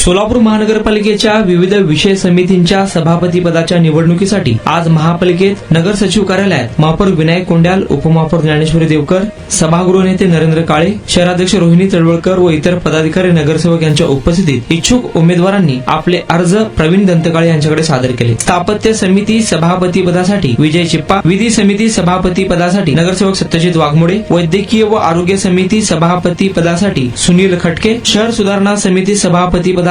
सोलापूर महानगरपालिकेच्या विविध विषय समितींच्या सभापती पदाच्या निवडणुकीसाठी आज महापालिकेत नगर सचिव कार्यालयात महापौर विनायक कोंड्याल, उपमहापौर ज्ञानेश्वरी देवकर, सभागृह नेते नरेंद्र काळे, शहराध्यक्ष रोहिणी तळवळकर व इतर पदाधिकारी नगरसेवक यांच्या उपस्थितीत इच्छुक उमेदवारांनी आपले अर्ज प्रवीण दंतकाळे यांच्याकडे सादर केले। स्थापत्य समिती सभापती पदासाठी विजय चिप्पा, विधी समिती सभापती पदासाठी नगरसेवक सत्यजित वाघमोडे, वैद्यकीय व आरोग्य समिती सभापती पदासाठी सुनील खटके, शहर सुधारणा समिती सभापती पदासाठी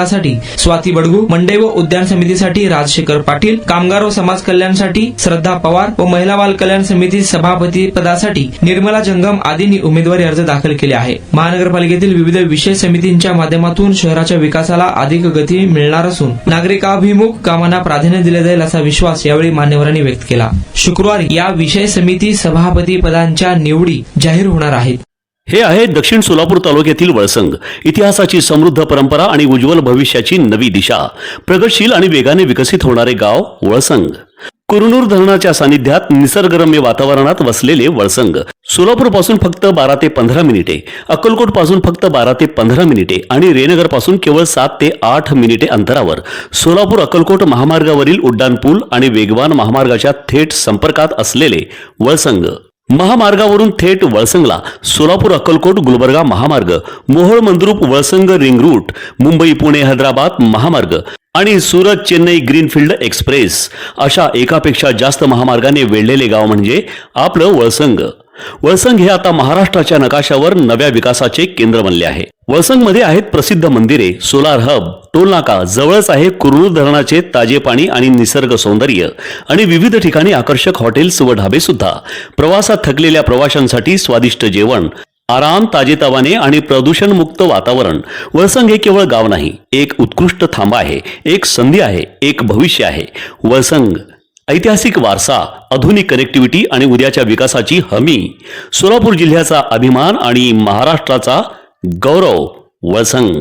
स्वाती बडगू, मंडई व उद्यान समितीसाठी राजशेखर पाटील, कामगार व समाज कल्याणसाठी श्रद्धा पवार व महिला बाल कल्याण समिती सभापती पदासाठी निर्मला जंगम आदींनी उमेदवारी अर्ज दाखल केले आहे। महानगरपालिकेतील विविध विषय समितींच्या माध्यमातून शहराच्या विकासाला अधिक गती मिळणार असून नागरिकाभिमुख कामांना प्राधान्य दिले जाईल असा विश्वास यावेळी मान्यवरांनी व्यक्त केला। शुक्रवारी या विषय समिती सभापती पदांच्या निवडी जाहीर होणार आहेत। हे आहे दक्षिण सोलापूर तालुक्यातील वळसंग। इतिहासाची समृद्ध परंपरा आणि उज्ज्वल भविष्याची नवी दिशा, प्रगतशील आणि वेगाने विकसित होणारे गाव वळसंग। कुरनूर धरणाच्या सानिध्यात निसर्गरम्य वातावरणात वसलेले वळसंग सोलापूर पासून फक्त 12 ते 15 मिनिटे, अक्कलकोट पासून फक्त 12 ते 15 मिनिटे आणि रेनगर पासून केवळ 7 ते 8 मिनिटे अंतरावर सोलापूर अक्कलकोट महामार्गावरील उड्डाण पूल आणि वेगवान महामार्गाच्या थेट संपर्कात असलेले वळसंग। महामार्गावरून थेट वळसंगला सोलापूर अक्कलकोट गुलबर्गा महामार्ग, मोहोळ मंद्रुप वळसंग रिंग रूट, मुंबई पुणे हैदराबाद महामार्ग आणि सुरत चेन्नई ग्रीनफील्ड एक्सप्रेस अशा एकापेक्षा जास्त महामार्गाने वेढलेले गाव म्हणजे आपलं वळसंग। वळसंग हे आता महाराष्ट्राच्या नकाशावर नव्या विकासाचे केंद्र बनले आहे। वळसंग मध्ये आहेत प्रसिद्ध मंदिरे, सोलार हब, टोलनाका, जवळच आहे कुरनूर धरणाचे ताजे पाणी आणि निसर्ग सौंदर्य आणि विविध ठिकाणी आकर्षक हॉटेल्स व ढाबे सुद्धा। प्रवासात थकलेल्या प्रवाशांसाठी स्वादिष्ट जेवण, आराम, ताजेतवाने आणि प्रदूषण मुक्त वातावरण। वळसंग हे केवळ गाव नाही, एक उत्कृष्ट थांबा आहे, एक संधी आहे, एक भविष्य आहे। वळसंग ऐतिहासिक वारसा, आधुनिक कनेक्टिव्हिटी आणि उद्याच्या विकासाची हमी। सोलापूर जिल्ह्याचा अभिमान आणि महाराष्ट्राचा गौरव वळसंग।